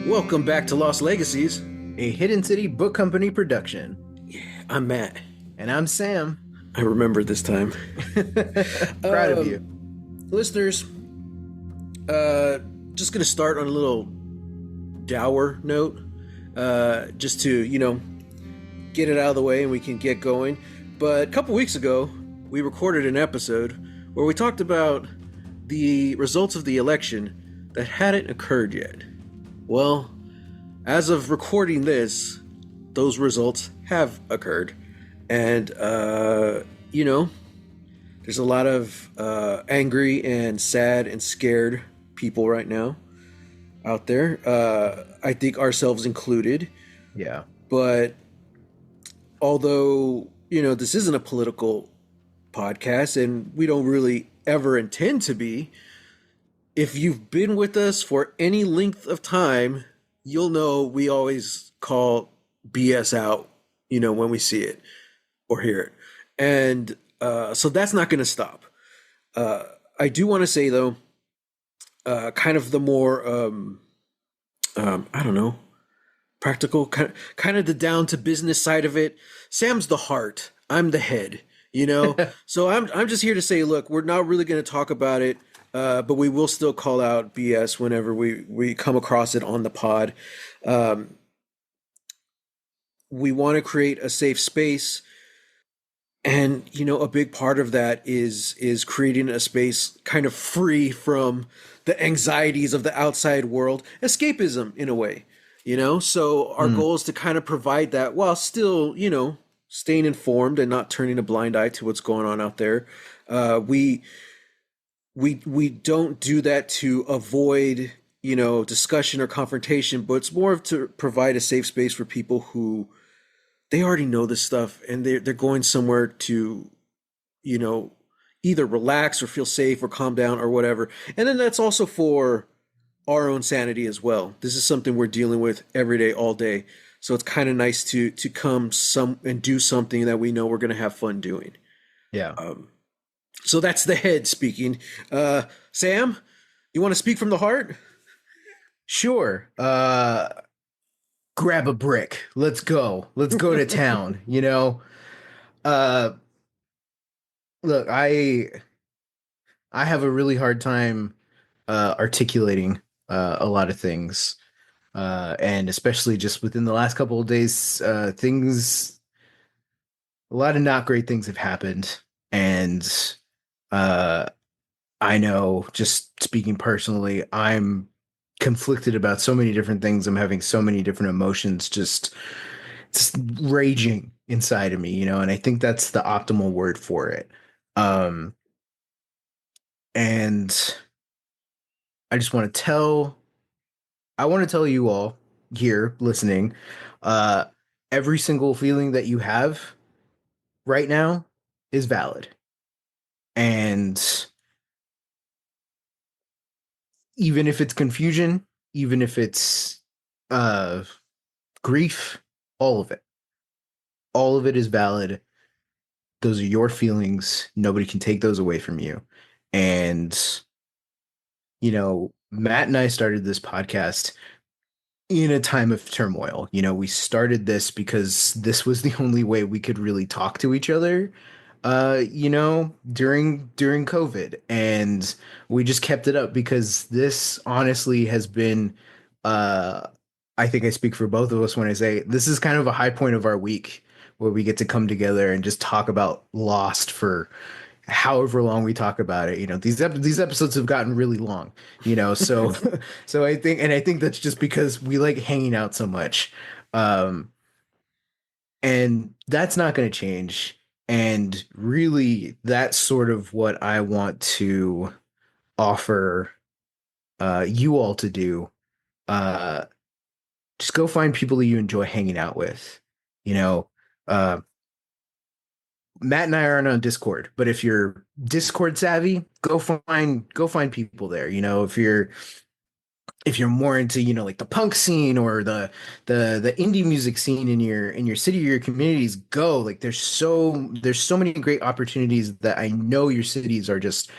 Welcome back to Lost Legacies. A Hidden City Book Company production. I'm Matt. And I'm Sam. I remember this time. Proud of you. Listeners, just going to start on a little dour note, just to, get it out of the way and we can get going. But a couple weeks ago, we recorded an episode where we talked about the results of the election that hadn't occurred yet. Well, as of recording this, those results have occurred. And, there's a lot of angry and sad and scared people right now out there. I think ourselves included. Yeah. But although, this isn't a political podcast and we don't really ever intend to be, if you've been with us for any length of time, you'll know we always call BS out, when we see it or hear it. And so that's not going to stop. I do want to say, though, kind of the more, practical, kind of the down to business side of it. Sam's the heart. I'm the head, So I'm just here to say, look, we're not really going to talk about it. But we will still call out BS whenever we come across it on the pod. We want to create a safe space. And, a big part of that is creating a space kind of free from the anxieties of the outside world. Escapism, in a way, So our goal is to kind of provide that while still, staying informed and not turning a blind eye to what's going on out there. We don't do that to avoid, discussion or confrontation, but it's more of to provide a safe space for people who they already know this stuff and they're going somewhere to, either relax or feel safe or calm down or whatever. And then that's also for our own sanity as well. This is something we're dealing with every day, all day. So it's kind of nice to come and do something that we know we're going to have fun doing. Yeah. So that's the head speaking. Sam, you want to speak from the heart? Sure. Grab a brick. Let's go. Let's go to town, Look, I have a really hard time articulating a lot of things. And especially just within the last couple of days, a lot of not great things have happened. And I know, just speaking personally, I'm conflicted about so many different things. I'm having so many different emotions just raging inside of me, and I think that's the optimal word for it. And I just want to tell you all here listening, every single feeling that you have right now is valid. And even if it's confusion, even if it's grief, all of it is valid. Those are your feelings. Nobody can take those away from you. And, Matt and I started this podcast in a time of turmoil. We started this because this was the only way we could really talk to each other, during COVID. And we just kept it up because this honestly has been, I think I speak for both of us when I say this is kind of a high point of our week where we get to come together and just talk about Lost for however long we talk about it. These episodes have gotten really long, so so I think that's just because we like hanging out so much, and that's not going to change. And really, that's sort of what I want to offer you all to do. Just go find people that you enjoy hanging out with. Matt and I aren't on Discord, but if you're Discord savvy, go find people there. If you're if you're more into, like the punk scene or the indie music scene in your city or your communities, go. Like there's so many great opportunities that I know your cities are just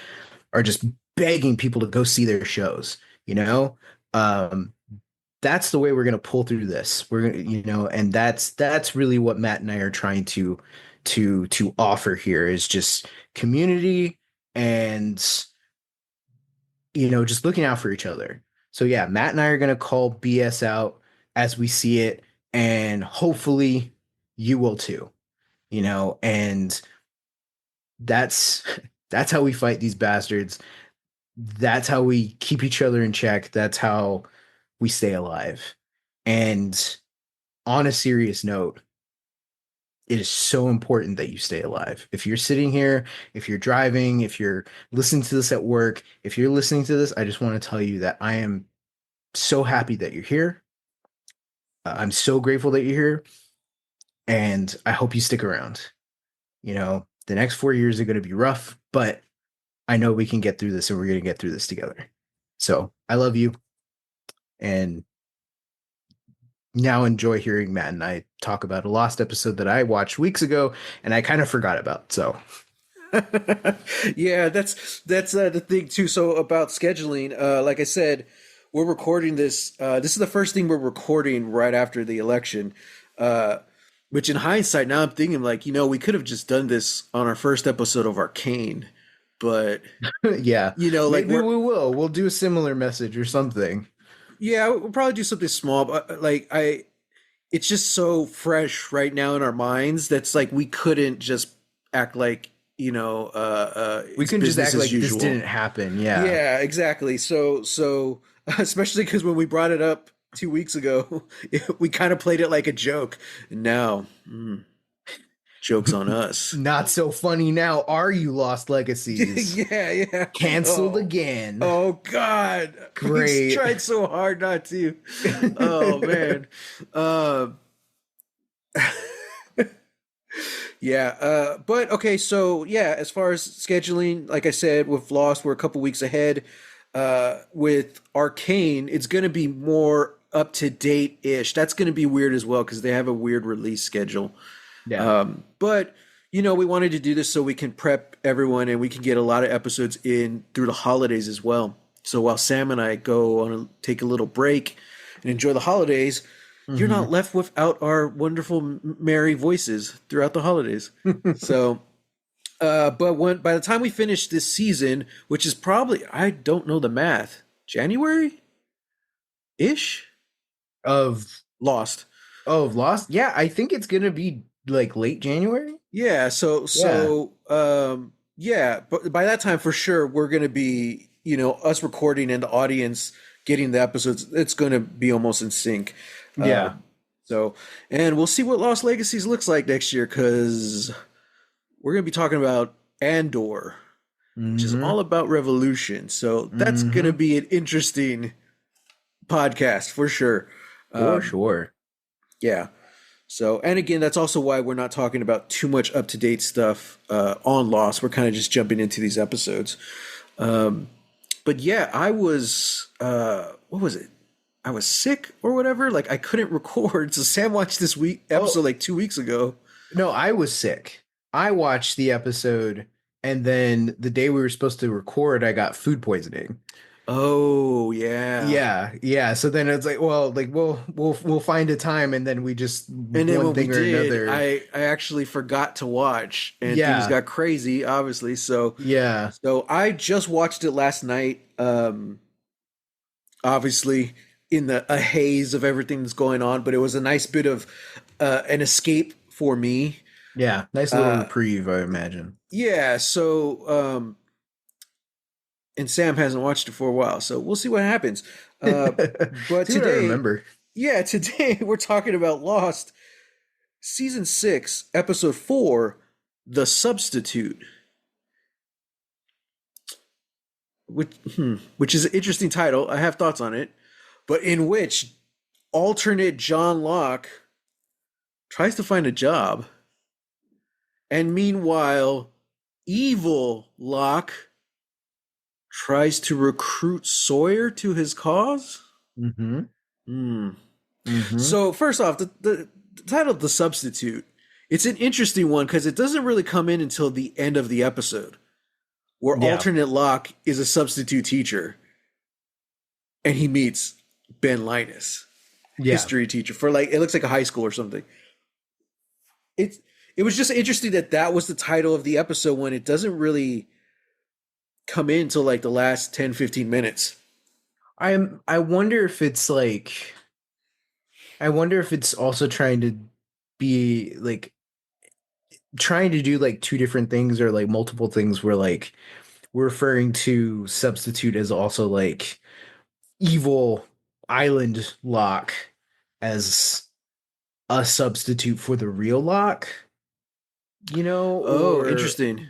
begging people to go see their shows, you know? Um, that's the way we're going to pull through this. We're going to, and that's really what Matt and I are trying to offer here is just community and just looking out for each other. So yeah, Matt and I are going to call BS out as we see it, and hopefully you will too, and that's that's how we fight these bastards. That's how we keep each other in check. That's how we stay alive. And on a serious note, it is so important that you stay alive. If you're sitting here, if you're driving, if you're listening to this at work, if you're listening to this, I just want to tell you that I am so happy that you're here. I'm so grateful that you're here. And I hope you stick around. The next 4 years are going to be rough, but I know we can get through this and we're going to get through this together. So I love you. And now enjoy hearing Matt and I talk about a lost episode that I watched weeks ago and I kind of forgot about. So Yeah, that's the thing too. So about scheduling, like I said, we're recording this. This is the first thing we're recording right after the election. Which in hindsight, now I'm thinking like, we could have just done this on our first episode of Arcane, but yeah, like maybe we will. We'll do a similar message or something. yeah, we'll probably do something small. But it's just so fresh right now in our minds. That's like we couldn't just act like We it's couldn't just business act as like this usual. didn't happen. Yeah. Yeah, exactly. So especially because when we brought it up 2 weeks ago, we kind of played it like a joke. And now, joke's on us. Not so funny now, are you, Lost Legacies? Yeah, yeah. Canceled Oh, again. oh God. We Great. tried so hard not to. Oh man. Um Yeah, but okay, so yeah, as far as scheduling, like I said, with Lost, we're a couple weeks ahead. With Arcane, it's going to be more up to date ish. That's going to be weird as well because they have a weird release schedule. Yeah. But we wanted to do this so we can prep everyone and we can get a lot of episodes in through the holidays as well. So while Sam and I go on take a little break and enjoy the holidays, you're Hmm. not left without our wonderful merry voices throughout the holidays. So, but by the time we finish this season, which is probably I don't know the math, January ish, of Lost. Lost? Yeah, I think it's gonna be like late January. Yeah. Yeah. Yeah. But by that time, for sure, we're gonna be us recording and the audience getting the episodes. It's gonna be almost in sync. Yeah. So, and we'll see what Lost Legacies looks like next year because we're going to be talking about Andor, which is Hmm. all about revolution. So that's going to Hmm. be an interesting podcast for sure. For Um, sure. yeah. So, and again, that's also why we're not talking about too much up to date stuff on Lost. We're kind of just jumping into these episodes. Um, but yeah, I was, what was it? I was sick or whatever. Like I couldn't record. So Sam watched this week Oh, episode like 2 weeks ago. no, I was sick. I watched the episode, and then the day we were supposed to record, I got food poisoning. Oh yeah. Yeah, yeah. So then it's like, well, like we'll find a time, and then we just And then one when we thing or did, another. I actually forgot to watch, and things Yeah, got crazy, obviously. So yeah. so I just watched it last night. Obviously in the a haze of everything that's going on, but it was a nice bit of an escape for me. Yeah, nice little Uh, reprieve, I imagine. yeah. So and Sam hasn't watched it for a while, so we'll see what happens. But See what I today, remember. yeah, today we're talking about Lost season 6, episode 4, The Substitute, which is an interesting title. I have thoughts on it, but in which alternate John Locke tries to find a job, and meanwhile, evil Locke tries to recruit Sawyer to his cause. Mm-hmm. Hmm. Mm-hmm. So first off, the title "The Substitute," it's an interesting one because it doesn't really come in until the end of the episode, where Yeah. alternate Locke is a substitute teacher, and he meets Ben Linus, Yeah. history teacher for like it looks like a high school or something. It's it was just interesting that that was the title of the episode when it doesn't really come in until like the last 10, 15 minutes. I wonder if it's like I wonder if it's also trying to be like trying to do like two different things or like multiple things where like we're referring to substitute as also like evil island lock as a substitute for the real lock, Oh, interesting.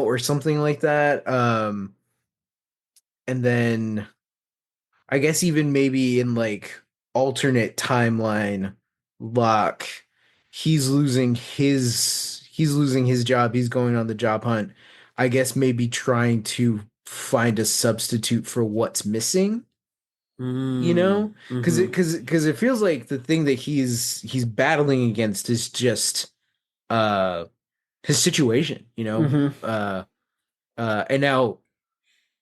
or something like that. And then I guess even maybe in like alternate timeline lock, he's losing his job. He's going on the job hunt. I guess maybe trying to find a substitute for what's missing, Mm, because mm-hmm, it feels like the thing that he's battling against is just uh his situation, mm-hmm, and now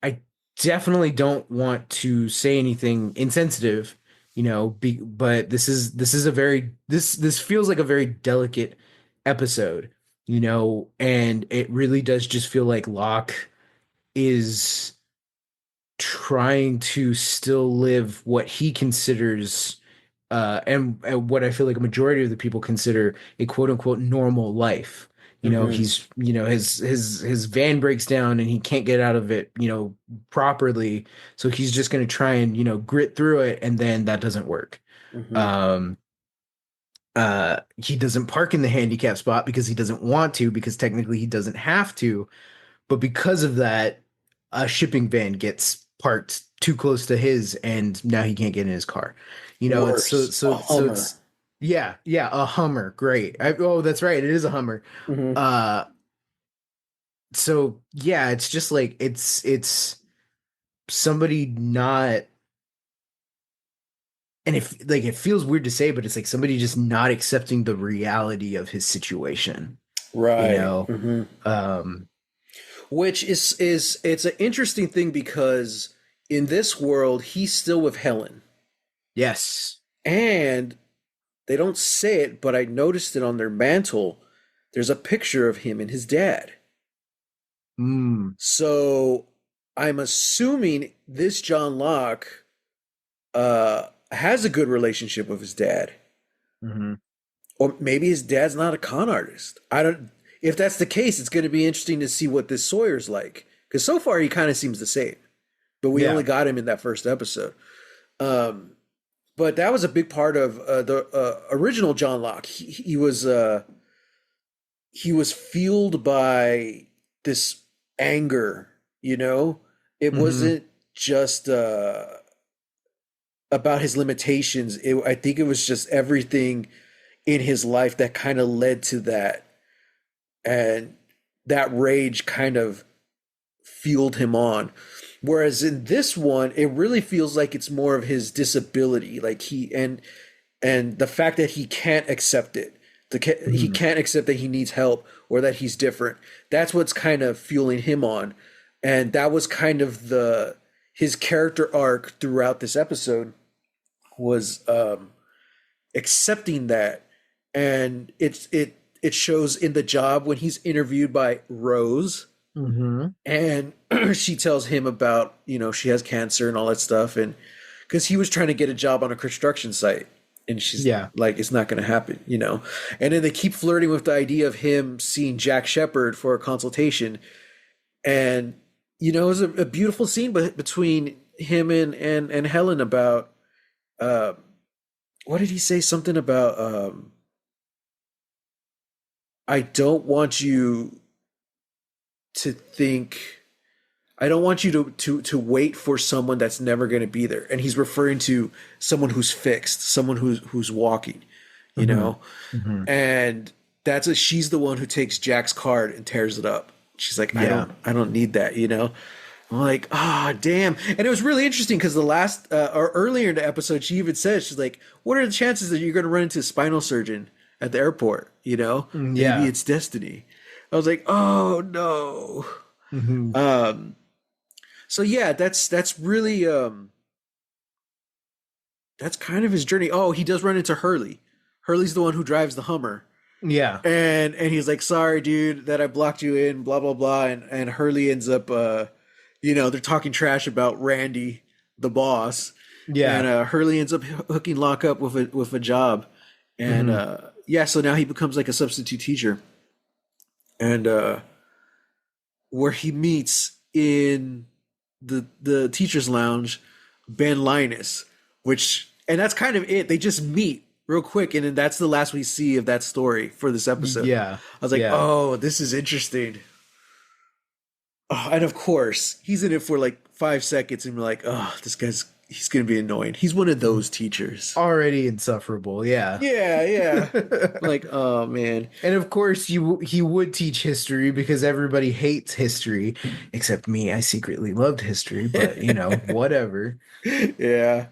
I definitely don't want to say anything insensitive, but this is a very this feels like a very delicate episode, and it really does just feel like Locke is trying to still live what he considers and what I feel like a majority of the people consider a quote unquote normal life. mm-hmm, He's his van breaks down and he can't get out of it, properly. So he's just gonna try and, grit through it, and then that doesn't work. mm-hmm, Um he doesn't park in the handicap spot because he doesn't want to, because technically he doesn't have to, but because of that, a shipping van gets parked too close to his, and now he can't get in his car. It's Worse, a Hummer. it's yeah, a Hummer. Great. Oh, that's right. It is a Hummer. Mm-hmm, Uh, so yeah, it's just like it's somebody not, and if like it feels weird to say, but it's like somebody just not accepting the reality of his situation. You right. know, Mm-hmm. um, Which is it's an interesting thing because in this world he's still with Helen, yes. and they don't say it, but I noticed it on their mantle. There's a picture of him and his dad. Mm, So I'm assuming this John Locke has a good relationship with his dad, hmm or maybe his dad's not a con artist. I don't. If that's the case, it's going to be interesting to see what this Sawyer's like because so far he kind of seems the same, but we only Yeah. got him in that first episode. Um, but that was a big part of the original John Locke. He was fueled by this anger. It hmm wasn't just about his limitations. I think it was just everything in his life that kind of led to that, and that rage kind of fueled him on. Whereas in this one, it really feels like it's more of his disability, like and the fact that he can't accept it. He hmm can't accept that he needs help or that he's different. That's what's kind of fueling him on, and that was kind of the his character arc throughout this episode was accepting that, and it shows in the job when he's interviewed by Rose, hmm and she tells him about she has cancer and all that stuff, and because he was trying to get a job on a construction site, and she's Yeah. like, it's not going to happen, and then they keep flirting with the idea of him seeing Jack Shepherd for a consultation, and it was a beautiful scene between him and Helen about uh, what did he say, something about I don't want you to think I don't want you to wait for someone that's never going to be there. And he's referring to someone who's fixed, someone who's walking, you hmm know. hmm And she's the one who takes Jack's card and tears it up. She's like, Yeah. I don't need that, I'm like, ah, damn. And it was really interesting because the last or earlier in the episode, she even says, she's like, what are the chances that you're going to run into a spinal surgeon at the airport? You know, maybe Yeah. it's destiny. I was like, oh no. Hmm. Um, so yeah, that's really that's kind of his journey. Oh, he does run into Hurley. Hurley's the one who drives the Hummer. Yeah. And he's like, sorry, dude, that I blocked you in, blah blah blah. And Hurley ends up they're talking trash about Randy, the boss. And Yeah. Hurley ends up hooking Locke up with a job. And Hmm. yeah, so now he becomes like a substitute teacher. And where he meets in the teachers lounge Ben Linus, which and that's kind of it. They just meet real quick, and then that's the last we see of that story for this episode. Yeah. I was like, Yeah. oh, this is interesting. Oh, and of course, he's in it for like 5 seconds, and we're like, oh, he's gonna be annoying. He's one of those teachers. Already insufferable. Yeah. Yeah, yeah. Like, oh man. And of course, he would teach history because everybody hates history, except me. I secretly loved history, but whatever. Yeah.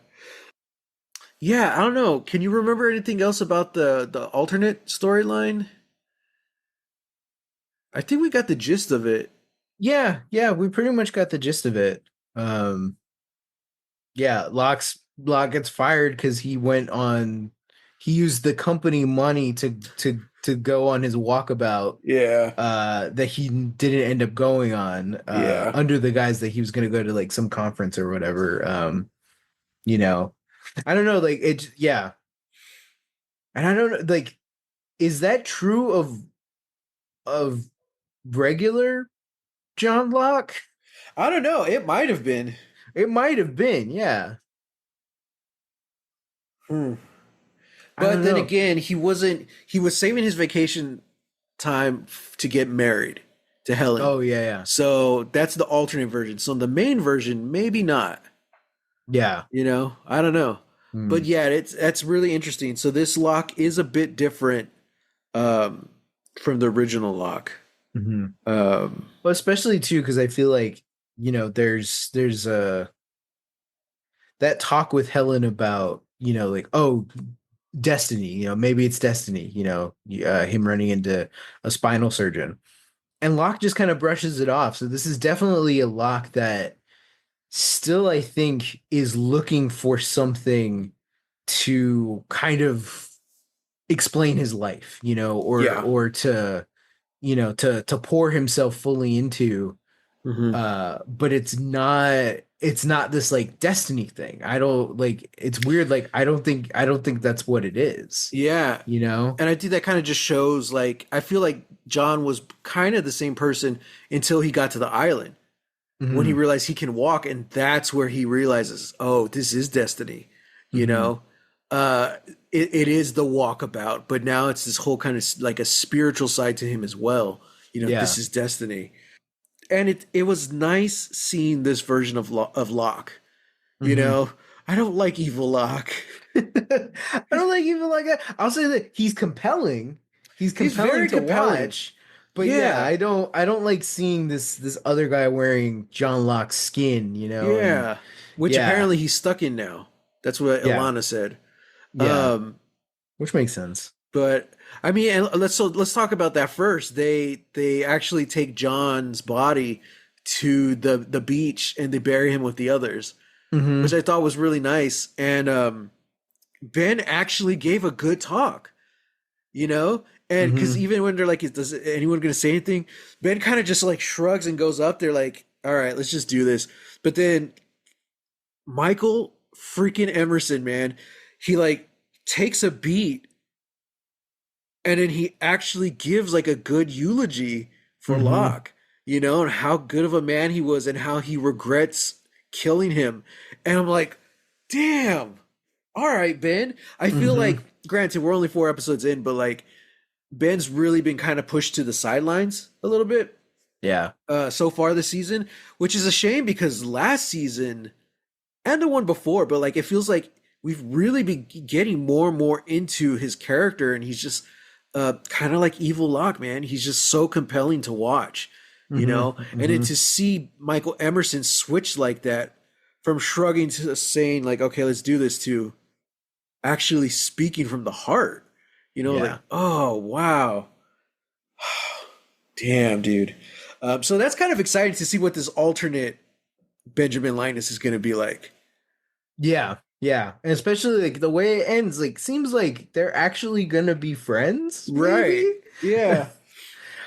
Yeah, I don't know. Can you remember anything else about the alternate storyline? I think we got the gist of it. Yeah, yeah, we pretty much got the gist of it. Um, yeah, Locke gets fired because he used the company money to go on his walkabout Yeah. that he didn't end up going on Yeah. under the guise that he was going to go to like some conference or whatever. You know, I don't know, like yeah. And I don't know, like, is that true of regular John Locke? I don't know. It might have been. It might have been, yeah. Hmm. I But don't then know. again, he was saving his vacation time to get married to Helen. Oh yeah, So that's the alternate version. So the main version, maybe not. yeah. I don't know. But Hmm. yeah, that's really interesting. So this lock is a bit different um, from the original lock. Hmm. Um, Well, especially too, because I feel like, there's that talk with Helen about, like, oh, destiny, maybe it's destiny, him running into a spinal surgeon. And Locke just kind of brushes it off. So this is definitely a Locke that still, I think, is looking for something to kind of explain his life, yeah. or to, to pour himself fully into. Hmm. But it's not this like destiny thing. I don't like it's weird. Like I don't think that's what it is, Yeah. you know? And I think that kind of just shows like I feel like John was kind of the same person until he got to the island when he Hmm. realized he can walk, and that's where he realizes, oh, this is destiny. You Hmm. know, uh, it is the walkabout, but now it's this whole kind of like a spiritual side to him as well. This Yeah. is destiny, and it was nice seeing this version of Locke. You Hmm. know, I don't like evil Locke. I don't like even like that. I'll say that he's compelling. He's He's compelling very to compelling. watch. But yeah, Yeah, I don't like seeing this other guy wearing John Locke's skin, and yeah. Which yeah, apparently he's stuck in now. That's what yeah, Ilana said. yeah, Um, which makes sense. But I mean, and let's talk about that first. They actually take John's body to the beach and they bury him with the others, which Hmm. I thought was really nice. And Ben actually gave a good talk, and because Hmm. even when they're like, "Does anyone going to say anything?" Ben kind of just like shrugs and goes up there like, "All right, let's just do this." But then Michael freaking Emerson, man, he like takes a beat and then he actually gives like a good eulogy for Hmm. Locke, and how good of a man he was and how he regrets killing him. And I'm like, damn. All right, Ben. I feel Hmm. like, granted, we're only 4 episodes in, but like Ben's really been kind of pushed to the sidelines a little bit Yeah. so far this season, which is a shame because last season and the one before, but like it feels like we've really been getting more and more into his character, and he's just kind of like evil Locke, man. He's just so compelling to watch. you Hmm. know? And then Hmm. to see Michael Emerson switch like that from shrugging to saying, like, okay, let's do this, to actually speaking from the heart, like, Yeah. oh, wow. Damn, dude. So that's kind of exciting to see what this alternate Benjamin Linus is going to be like. Yeah. Yeah. And especially like the way it ends, like seems like they're actually gonna be friends, Right. maybe. Yeah.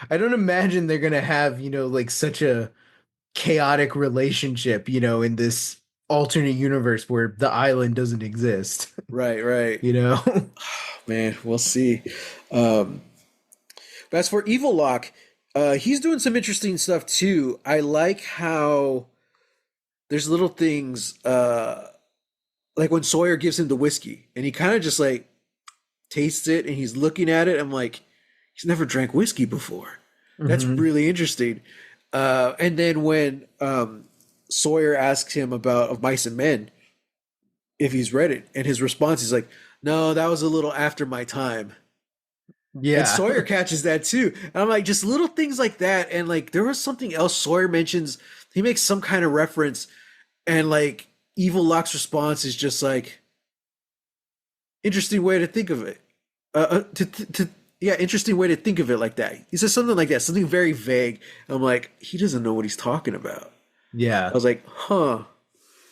I don't imagine they're gonna have, like such a chaotic relationship, in this alternate universe where the island doesn't exist, Right, right. you know? Man, we'll see. Um, but as for Evil Lock, he's doing some interesting stuff too. I like how there's little things, like when Sawyer gives him the whiskey and he kind of just like tastes it and he's looking at it. I'm like, he's never drank whiskey before. That's Hmm. really interesting. And then when Sawyer asks him about Of Mice and Men, if he's read it, and his response is like, "No, that was a little after my time." And Yeah. Sawyer catches that too. And I'm like, just little things like that. And like, there was something else Sawyer mentions. He makes some kind of reference, and like, Evil Locke's response is just like, interesting way to think of it. Yeah, interesting way to think of it like that. He says something like that, something very vague. I'm like, he doesn't know what he's talking about. I Yeah. was like, huh.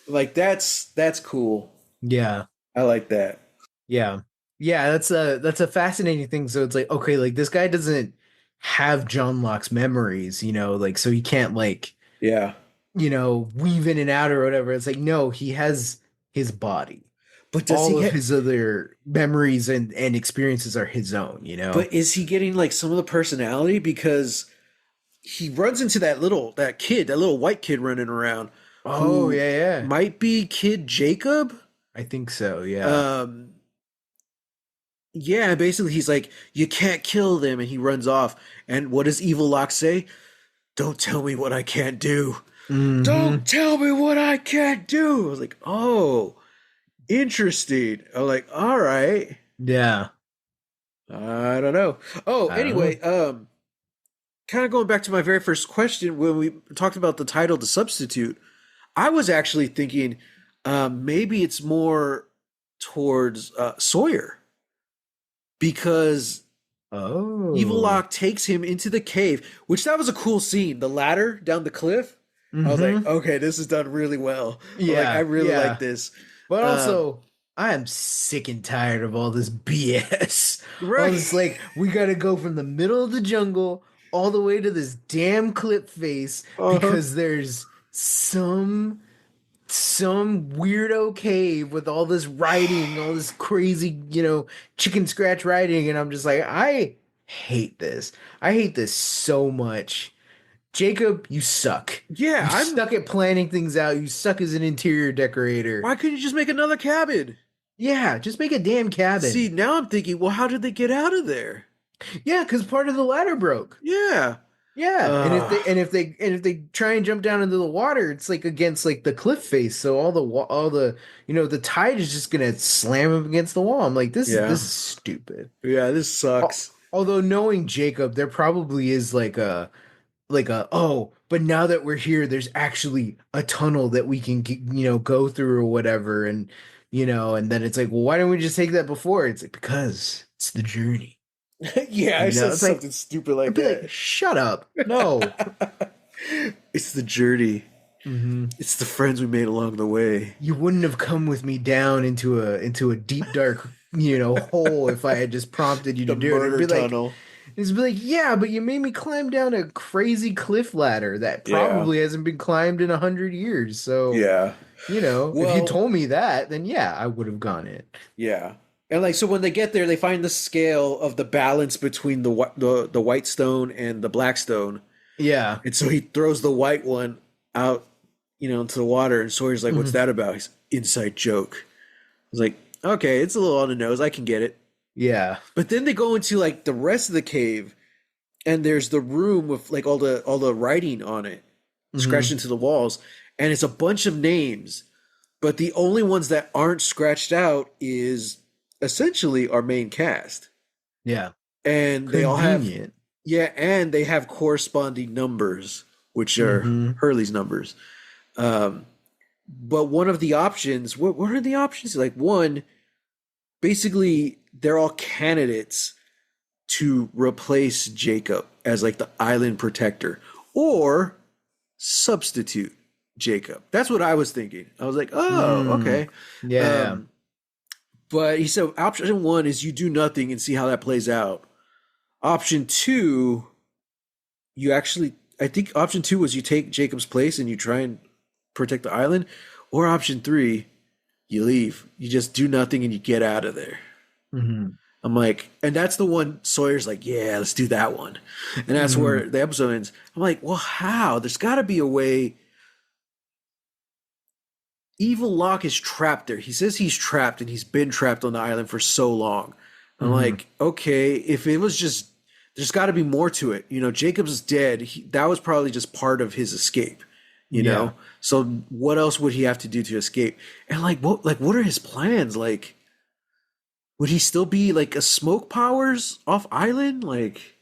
Like that's cool. Yeah. I like that. Yeah. Yeah, that's a fascinating thing. So it's like, okay, like this guy doesn't have John Locke's memories, like so he can't like, Yeah. weave in and out or whatever. It's like, no, he has his body. But does he All of get his other memories and experiences are his own. but is he getting like some of the personality, because he runs into that little white kid running around Oh, who yeah, yeah. might be Kid Jacob? I think so, yeah. Um Yeah, basically he's like, you can't kill them, and he runs off. And what does Evil Locke say? Don't tell me what I can't do. Don't Hmm. tell me what I can't do. I was like, oh, interesting. I'm like, all right. Yeah. I don't know. Oh, I don't know. anyway, kind of going back to my very first question when we talked about the title, The Substitute, I was actually thinking maybe it's more towards Sawyer, because Evil Oh. Locke takes him into the cave, which that was a cool scene. The ladder down the cliff. I was like, Hmm. okay, this is done really well. Like, I Yeah, really like yeah. this. But Um, also, I am sick and tired of all this BS. All right. this, like, we gotta go from the middle of the jungle all the way to this damn cliff face Uh-huh. because there's some weirdo cave with all this writing, all this crazy, chicken scratch writing, and I'm just like, I hate this. I hate this so much. Jacob, you suck. Yeah, You suck at planning things out. You suck as an interior decorator. why couldn't you just make another cabin? Yeah, just make a damn See, cabin. now I'm thinking, well, how did they get out of there? Yeah, because part of the ladder broke. Yeah. Yeah, and if Uh, they try and jump down into the water, it's like against like the cliff face, so all the the tide is just gonna slam him against the wall. I'm like, this yeah. is stupid. Yeah, this sucks. Although knowing Jacob, there probably is like a oh, but now that we're here, there's actually a tunnel that we can go through or whatever, and then it's like, well, why don't we just take that before? It's like because it's the journey. Yeah, I said It's like something stupid like I'd be like, that. shut up. No. It's the journey. Hmm. It's the friends we made along the way. You wouldn't have come with me down into a deep dark, hole if I had just prompted you The to do it. murder tunnel. It'd be like, yeah, but you made me climb down a crazy cliff ladder that Yeah. probably hasn't been climbed in 100 years. So, Yeah. if you Well, told me that, then yeah, I would have gone it. yeah. And like, so when they get there, they find the scale of the balance between the white stone and the black stone. Yeah. And so he throws the white one out, into the water, and Sawyer's like, "What's Mhm. that about?" He's inside joke. I was like, "Okay, it's a little on the nose. I can get it." Yeah. But then they go into like the rest of the cave, and there's the room with like all the writing on it, scratched Hmm. into the walls, and it's a bunch of names, but the only ones that aren't scratched out is essentially our main cast, Yeah. and they all have Convenient. Yeah, and they have corresponding numbers, which are Mm-hmm. Hurley's numbers. Um, but one of the options, what are the options? Like one, basically, they're all candidates to replace Jacob as like the island protector or substitute Jacob. That's what I was thinking. I was like, oh, Mm. okay. Yeah. Um, but he said option one is you do nothing and see how that plays out. Option two, you actually, I think option two was you take Jacob's place and you try and protect the island. Or option three, you leave. You just do nothing and you get out of there. Mm-hmm. I'm like, and that's the one Sawyer's like, yeah, let's do that one. And that's Mm-hmm. where the episode ends. I'm like, well, how? There's got to be a way. Evil Locke is trapped there. He says he's trapped and he's been trapped on the island for so long. I'm Mm-hmm. like, okay, if it was just, there's got to be more to it. You know, Jacob's dead. That was probably just part of his escape. You Yeah. know, so what else would he have to do to escape? And what are his plans? Like, would he still be like a smoke powers off island? Like,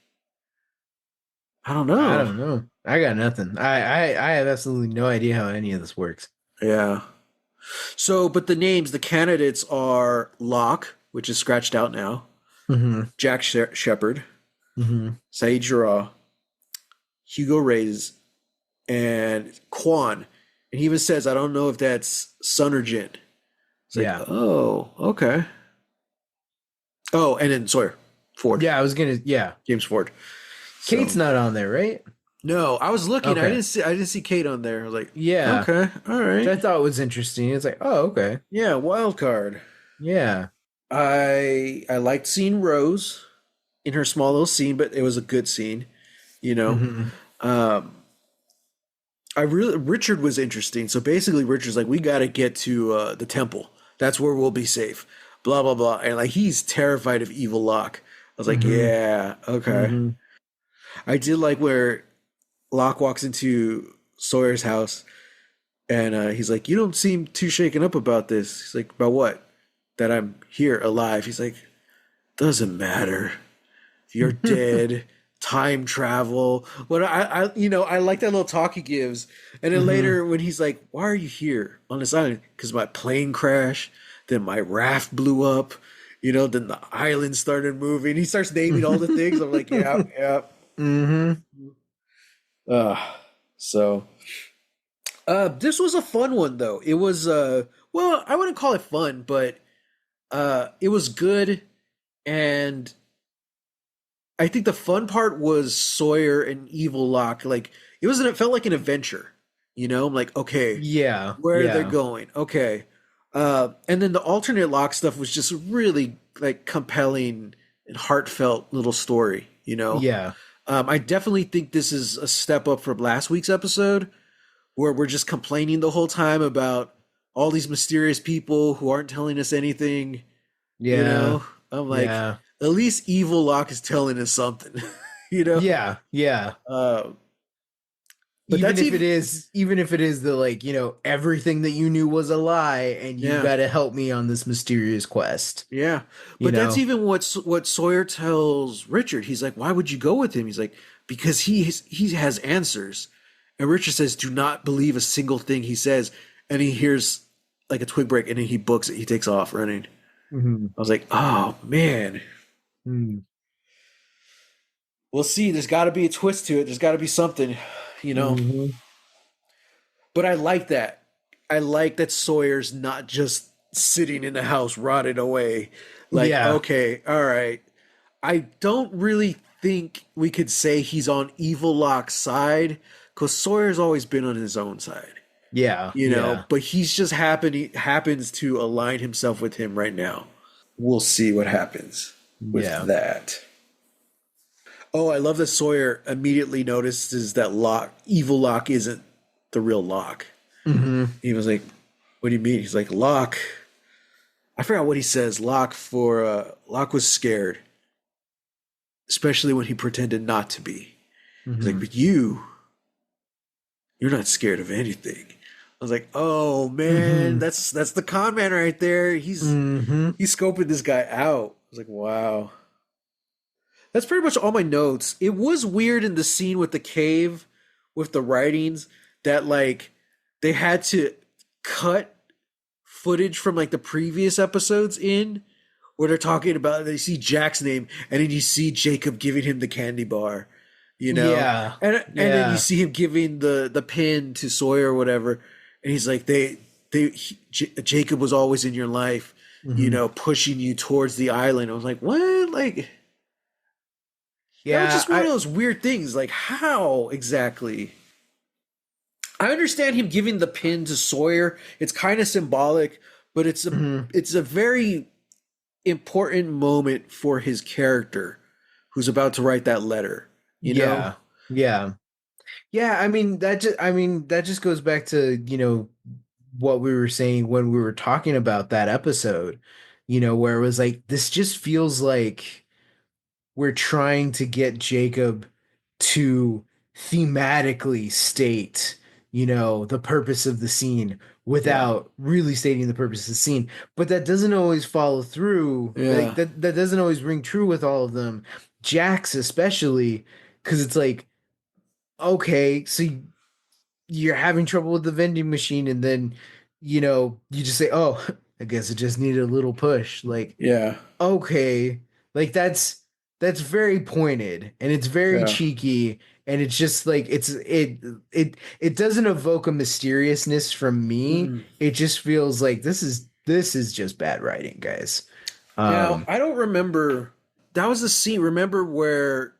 I don't I know. don't know. I got nothing. I have absolutely no idea how any of this works. Yeah. So, but the names, the candidates are Locke, which is scratched out now, Mm-hmm. Jack Shepard, Mm-hmm. Saeed Jarrah, Hugo Reyes, and Quan. And he even says, I don't know if that's Sun or Jin. It's like, Yeah. oh, okay. Oh, and then Sawyer, Ford, Yeah, I was gonna yeah. James Ford. Kate's So not on there, right? no, I was looking. Okay. I didn't see Kate on there. I was like, Yeah. okay, all Which right, I thought was interesting. It's like, oh, okay. yeah, wild card. Yeah. I liked seeing Rose in her small little scene, but it was a good scene, you know. Mm-hmm. Um, I really Richard was interesting. So basically, Richard's like, we got to get to the temple. That's where we'll be safe. Blah blah blah, and like he's terrified of evil Locke. I was like, Mm-hmm. yeah, okay. Mm-hmm. I did like where Locke walks into Sawyer's house, and he's like, you don't seem too shaken up about this. He's like, about what? That I'm here alive. He's like, doesn't matter. You're dead. Time travel. What I like that little talk he gives. And then Mm-hmm. later when he's like, why are you here on this island? Because my plane crashed. Then my raft blew up. You know, then the island started moving. He starts naming all the things. I'm like, yeah, yeah. Mm-hmm. Uh, so this was a fun one though. It was well, I wouldn't call it fun, but it was good. And I think the fun part was Sawyer and Evil Locke. Like it felt like an adventure. You know, I'm like, okay, Yeah. where they're Yeah. going. Okay. And then the alternate Locke stuff was just really like compelling and heartfelt little story, you know? Yeah. I definitely think this is a step up from last week's episode where we're just complaining the whole time about all these mysterious people who aren't telling us anything, you Yeah. know? I'm like, Yeah. at least Evil Locke is telling us something, you know? Yeah. Yeah. Uh, but that's even, Even if it is the like, everything that you knew was a lie and you've yeah, got to help me on this mysterious quest, yeah. you But that's know. even what Sawyer tells Richard. He's like, why would you go with him? He's like, because he has answers. And Richard says, do not believe a single thing he says. And he hears like a twig break and then he books it. He takes off running. Mm-hmm. I was like, oh man. We'll see. There's got to be a twist to it. There's got to be something, you know. Mm-hmm. But I like that. I like that Sawyer's not just sitting in the house rotted away. Like, Yeah. okay, all right. I don't really think we could say he's on Evil Locke's side because Sawyer's always been on his own side, Yeah. you know. Yeah. But he's just happens to align himself with him right now. We'll see what happens with Yeah. that. Oh, I love that Sawyer immediately notices that Evil Locke isn't the real Locke. Mm-hmm. He was like, "What do you mean?" He's like, "Locke." I forgot what he says. Locke was scared, especially when he pretended not to be. He's like, Mm-hmm. "But you're not scared of anything." I was like, "Oh man, Mm-hmm. that's the con man right there. He's Mm-hmm. scoping this guy out." I was like, "Wow." That's pretty much all my notes. It was weird in the scene with the cave, with the writings, that like they had to cut footage from like the previous episodes in where they're talking about they see Jack's name and then you see Jacob giving him the candy bar, you know, Yeah. and then you Yeah. see him giving the pin to Sawyer or whatever, and he's like Jacob was always in your life, you Hmm. know, pushing you towards the island. I was like, what? Like that was Yeah. just one of those weird things. Like how exactly? I understand him giving the pin to Sawyer. It's kind of symbolic, but Mhm. it's a very important moment for his character who's about to write that letter, you know? Yeah. Yeah. Yeah, that just goes back to, what we were saying when we were talking about that episode, where it was like this just feels like we're trying to get Jacob to thematically state, the purpose of the scene Yeah. without really stating the purpose of the scene. But that doesn't always follow through. Like Yeah. that doesn't always ring true with all of them. Jax especially, because it's like, okay, so you're having trouble with the vending machine, and then, you just say, "Oh, I guess it just needed a little push." Like, Yeah. okay, like that's very pointed and it's very Yeah. cheeky, and it's just like it doesn't evoke a mysteriousness from me. Mm-mm. It just feels like this is just bad writing, guys. Now, Um, I don't remember that was the scene. Remember where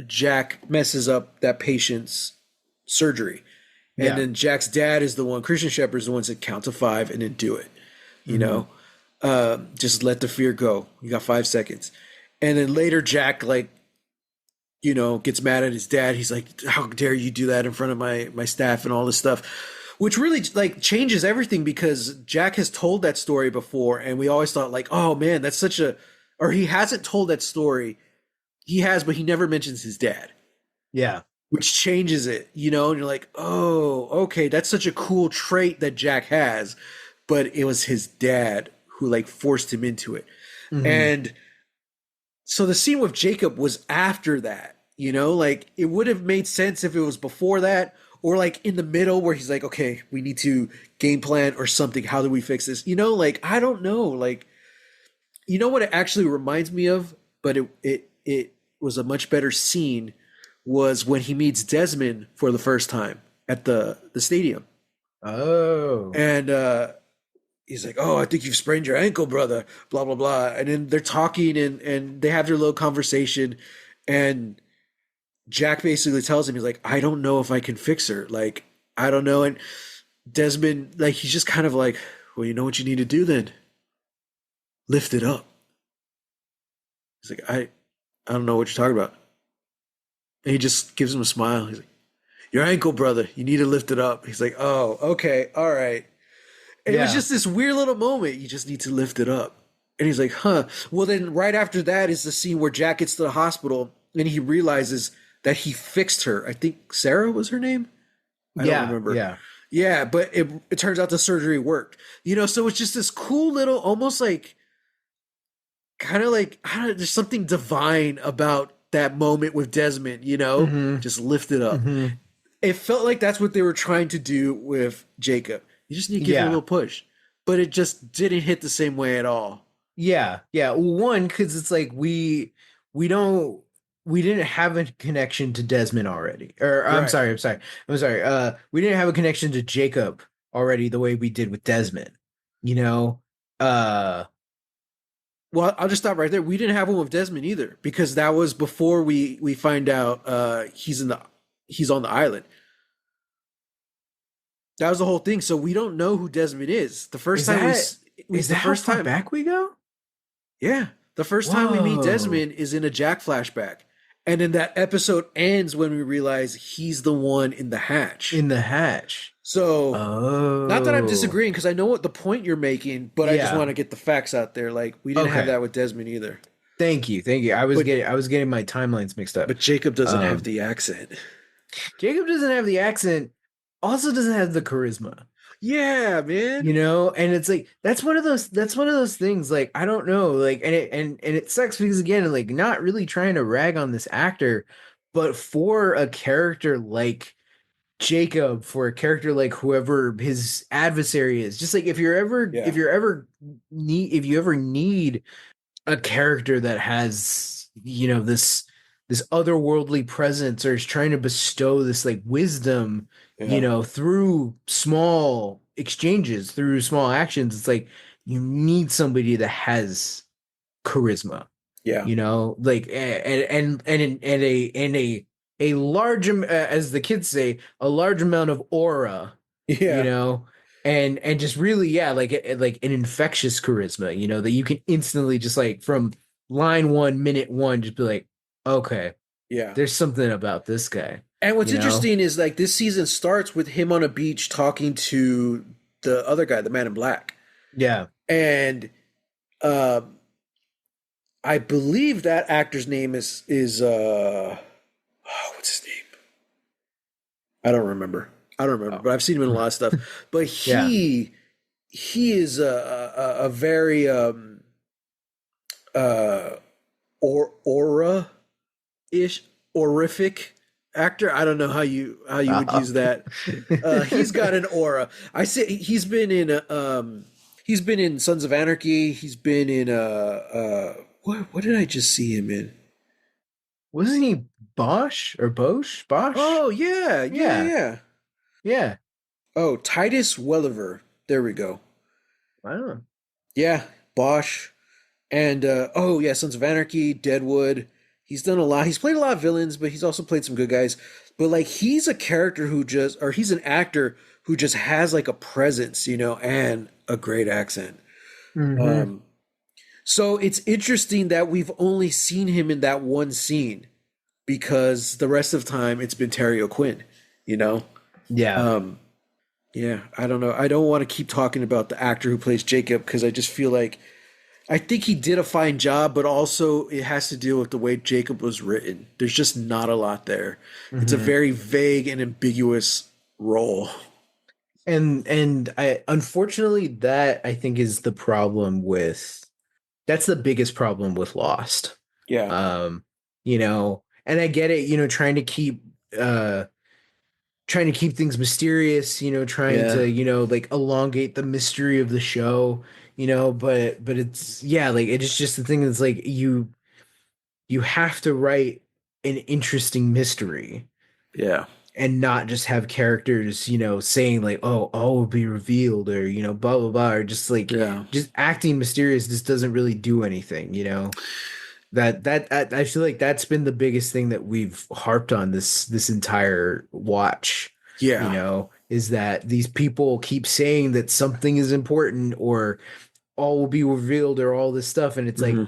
Jack messes up that patient's surgery. And yeah. then Jack's dad is the one, Christian Shepherd's the one that count to five and then do it. You Hmm. know, just let the fear go. You got 5 seconds. And then later, Jack, like, you know, gets mad at his dad. He's like, how dare you do that in front of my staff and all this stuff, which really like changes everything because Jack has told that story before. And we always thought like, oh man, that's such a, or he hasn't told that story. He has, but he never mentions his dad, Yeah. which changes it, you know, and you're like, oh, okay, that's such a cool trait that Jack has, but it was his dad who like forced him into it. Hmm. And so the scene with Jacob was after that, you know, like it would have made sense if it was before that or like in the middle where he's like, okay, we need to game plan or something. How do we fix this? You know, like I don't know, like you know what it actually reminds me of, but it was a much better scene was when he meets Desmond for the first time at the stadium. Oh. And he's like, "Oh, I think you've sprained your ankle, brother." Blah blah blah. And then they're talking and they have their little conversation, and Jack basically tells him, he's like, "I don't know if I can fix her. Like, I don't know." And Desmond, like, he's just kind of like, "Well, you know what you need to do then? Lift it up." He's like, I don't know what you're talking about." And he just gives him a smile. He's like, "Your ankle, brother. You need to lift it up." He's like, "Oh, okay, all right." And it was Yeah. just this weird little moment. You just need to lift it up. And he's like, huh. Well, then right after that is the scene where Jack gets to the hospital and he realizes that he fixed her. I think Sarah was her name. I don't Yeah. remember. Yeah. Yeah, but it turns out the surgery worked. You know, so it's just this cool little, almost like, kind of like, I don't know, there's something divine about that moment with Desmond, you know? Hmm. Just lift it up. Hmm. It felt like that's what they were trying to do with Jacob. You just need to give him a Yeah. little push. But it just didn't hit the same way at all. Yeah, yeah. Well, one, because it's like we don't we didn't have a connection to Desmond already. Or Right. I'm sorry. We didn't have a connection to Jacob already the way we did with Desmond. You know? Uh Well, I'll just stop right there. We didn't have one with Desmond either because that was before we find out he's on the island. That was the whole thing. So we don't know who Desmond is. The first is time that we is the that how first far time, back we go? yeah, the first time we meet Whoa. Desmond is in a Jack flashback. And then that episode ends when we realize he's the one in the hatch. In the hatch. So not that I'm Oh. disagreeing because I know what the point you're making, but I just Yeah. want to get the facts out there. Like we didn't have Okay. that with Desmond either. Thank you. Thank you. I was But getting my timelines mixed up. but Jacob doesn't have Um the accent. Jacob doesn't have the accent, also doesn't have the charisma. Yeah, man. You know, and it's like that's one of those things, like I don't know, like, and it sucks because again, like, not really trying to rag on this actor, but for a character like Jacob, for a character like whoever his adversary is, just like Yeah, if you ever need a character that has, this otherworldly presence, or is trying to bestow this like wisdom, yeah, through small exchanges, through small actions. It's like you need somebody that has charisma, yeah, like, and a large as the kids say, a large amount of aura, you yeah, know and just really, yeah, like an infectious charisma, that you can instantly, just like from line 1, minute 1, just be like, okay, yeah. there's something about this guy, And what's you know interesting is like this season starts with him on a beach talking to the other guy, the man in black, yeah. and uh, I believe that actor's name is oh, what's his name? I don't remember, Oh. but I've seen him in a lot of stuff. But Yeah. he is a very uh aura ish horrific actor. I don't know how you would Uh, use that. He's got an aura. I say he's been in Sons of Anarchy. He's been in what did I just see him in? wasn't he Bosch? Oh yeah, yeah, Yeah. yeah. Yeah. Oh, Titus Welliver. There we go. I don't know. Yeah, Bosch. And oh yeah, Sons of Anarchy, Deadwood. He's done a lot. He's played a lot of villains, but he's also played some good guys. But like he's a character who just, or he's an actor who just has like a presence, and a great accent. Hmm. Um, so it's interesting that we've only seen him in that one scene because the rest of the time it's been Terry O'Quinn, you know? Yeah. Um, yeah, I don't know. I don't want to keep talking about the actor who plays Jacob because I just feel like I think he did a fine job, but also it has to deal with the way Jacob was written. There's just not a lot there. It's a Hmm. very vague and ambiguous role. And I, unfortunately, that I think is the problem with that's the biggest problem with Lost. Yeah, Um, and I get it, uh trying to keep things mysterious, trying yeah, to, like, elongate the mystery of the show, but it's, yeah, like, it's just the thing is, like, you have to write an interesting mystery yeah, and not just have characters, saying like, "Oh, all will be revealed," or, blah blah blah, or just like, yeah, just acting mysterious just doesn't really do anything, I feel like that's been the biggest thing that we've harped on this entire watch, yeah. is that these people keep saying that something is important, or all will be revealed, or all this stuff, and it's like, Hmm.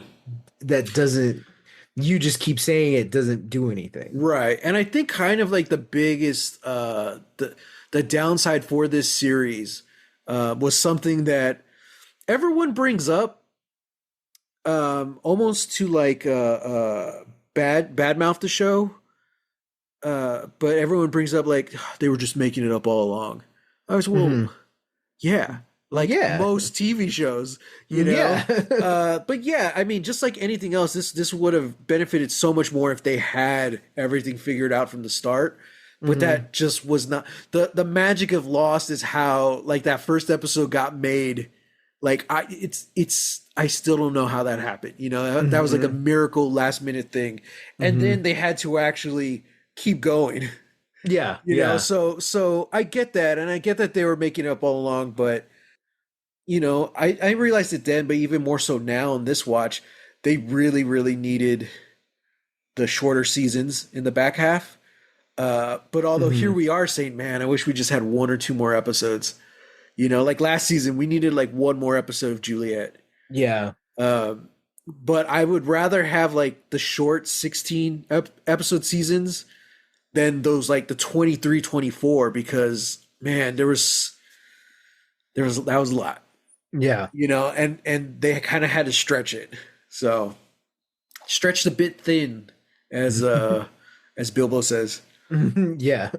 that doesn't you just keep saying it doesn't do anything. Right. And I think kind of like the biggest the downside for this series was something that everyone brings up almost to like badmouth the show. But everyone brings up like they were just making it up all along. I was, well, Hmm. yeah, like Yeah. most TV shows, you Yeah. know. But yeah, I mean, just like anything else, this would have benefited so much more if they had everything figured out from the start. But Hmm. that just was not the magic of Lost is how like that first episode got made. Like it's I still don't know how that happened. That was like a Hmm. miracle last minute thing, and Hmm. then they had to actually keep going. Yeah. Yeah. So I get that, and I get that they were making it up all along, but I realized it then, but even more so now in this watch, they really, really needed the shorter seasons in the back half. But although here Hmm. we are saying, man, I wish we just had one or two more episodes. Like last season, we needed like one more episode of Juliet. Yeah. Um, but I would rather have like the short 16 episode seasons than those like the 23, 24, because man, that was a lot. Yeah. And they kind of had to stretch it. So stretched a bit thin, as Bilbo says. Yeah.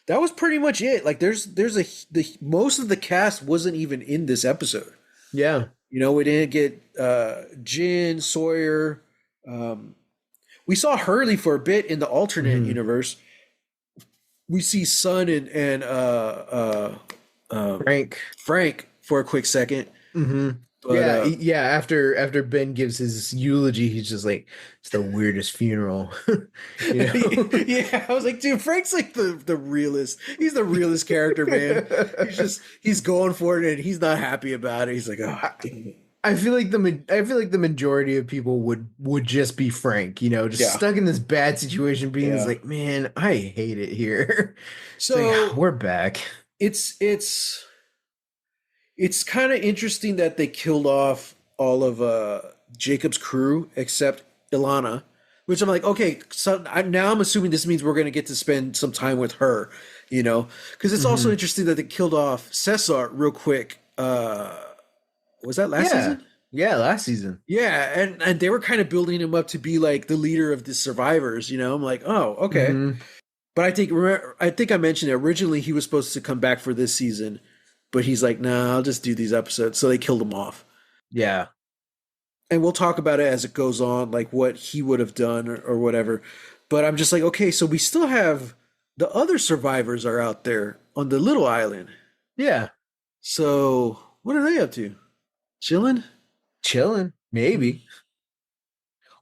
that was pretty much it. Like there's a the most of the cast wasn't even in this episode. Yeah. You know, we didn't get Jin, Sawyer. Um, we saw Hurley for a bit in the alternate Hmm. universe. We see Sun and Frank. Frank for a quick second, Hmm. but Yeah, yeah. After Ben gives his eulogy, he's just like, "It's the weirdest funeral," you know. yeah, I was like, dude, Frank's like the realest. He's the realest character, man. He's going for it, and he's not happy about it. He's like, oh, I, damn it. I feel like the majority of people would just be Frank, just Yeah, stuck in this bad situation, being yeah. like, "Man, I hate it here." It's like, "Ah, So we're back." it's it's kind of interesting that they killed off all of Jacob's crew except Ilana, which I'm like, okay, so now I'm assuming this means we're going to get to spend some time with her, because it's also Hmm. interesting that they killed off Cesar real quick. Was that last Yeah, season? yeah. Last season. Yeah, and they were kind of building him up to be like the leader of the survivors. I'm like, oh, okay. Hmm. But I think I mentioned it originally. He was supposed to come back for this season, but he's like, nah, I'll just do these episodes. So they killed him off. Yeah, And we'll talk about it as it goes on, like what he would have done or whatever. But I'm just like, okay, so we still have the other survivors are out there on the little island. yeah. So what are they up to? Chilling? Chilling, maybe.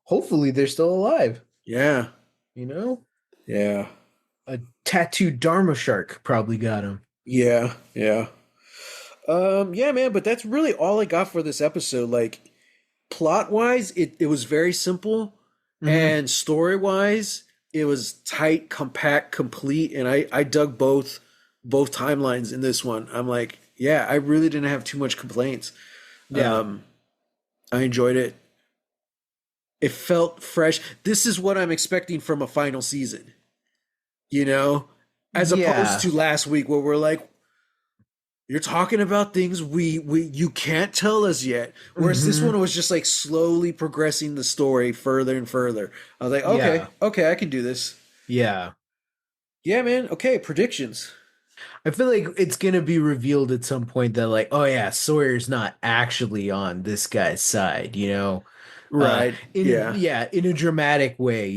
Hopefully, they're still alive. Yeah, You know, yeah, a tattooed Dharma shark probably got him. yeah, yeah. Yeah, man. But that's really all I got for this episode. Like plot wise, it was very simple, Hmm. and story wise, it was tight, compact, complete. And I dug both timelines in this one. I'm like, yeah, I really didn't have too much complaints. Yeah, Um, I enjoyed it. It felt fresh. This is what I'm expecting from a final season, you know, as opposed yeah. to last week where we're like, you're talking about things we you can't tell us yet. Whereas this Hmm. one was just like slowly progressing the story further and further. I was like, okay, Yeah, okay, I can do this. yeah. Yeah, man. Okay, predictions. I feel like it's gonna be revealed at some point that, like, oh yeah, Sawyer's not actually on this guy's side, Right. in a, Yeah. yeah, in a dramatic way,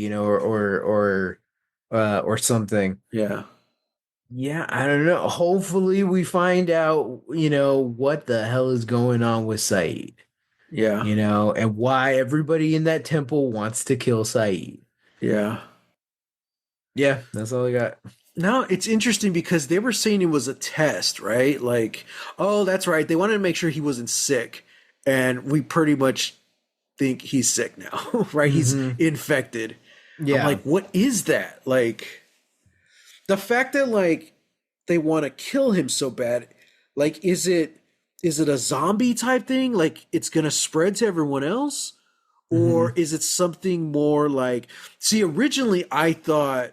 or something. Yeah. Yeah, I don't know. Hopefully we find out, what the hell is going on with Saeed, Yeah. and why everybody in that temple wants to kill Saeed. Yeah. Yeah, that's all I got. Now it's interesting because they were saying it was a test, right? Like, oh, that's right. They wanted to make sure he wasn't sick. And we pretty much think he's sick now, right? He's Hmm. infected. I'm Yeah. like, what is that? Like, the fact that like they want to kill him so bad, like is it a zombie type thing? Like it's gonna spread to everyone else? Or Hmm. is it something more like see, originally I thought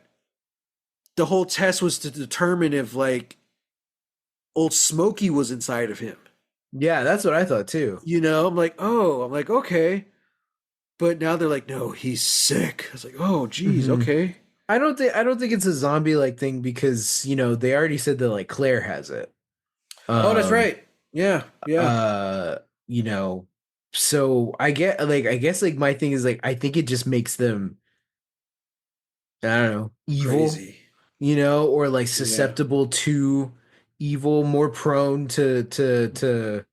the whole test was to determine if like old Smokey was inside of him. Yeah, that's what I thought too. I'm like, oh, I'm like, okay. But now they're like, no, he's sick. I was like, oh, geez, Hmm. okay. I don't think it's a zombie like thing because, they already said that like Claire has it. Oh, that's Um right. Yeah, yeah, uh you know so I guess like my thing is like I think it just makes them, I don't know, evil, crazy. or like Yeah. susceptible to evil, more prone to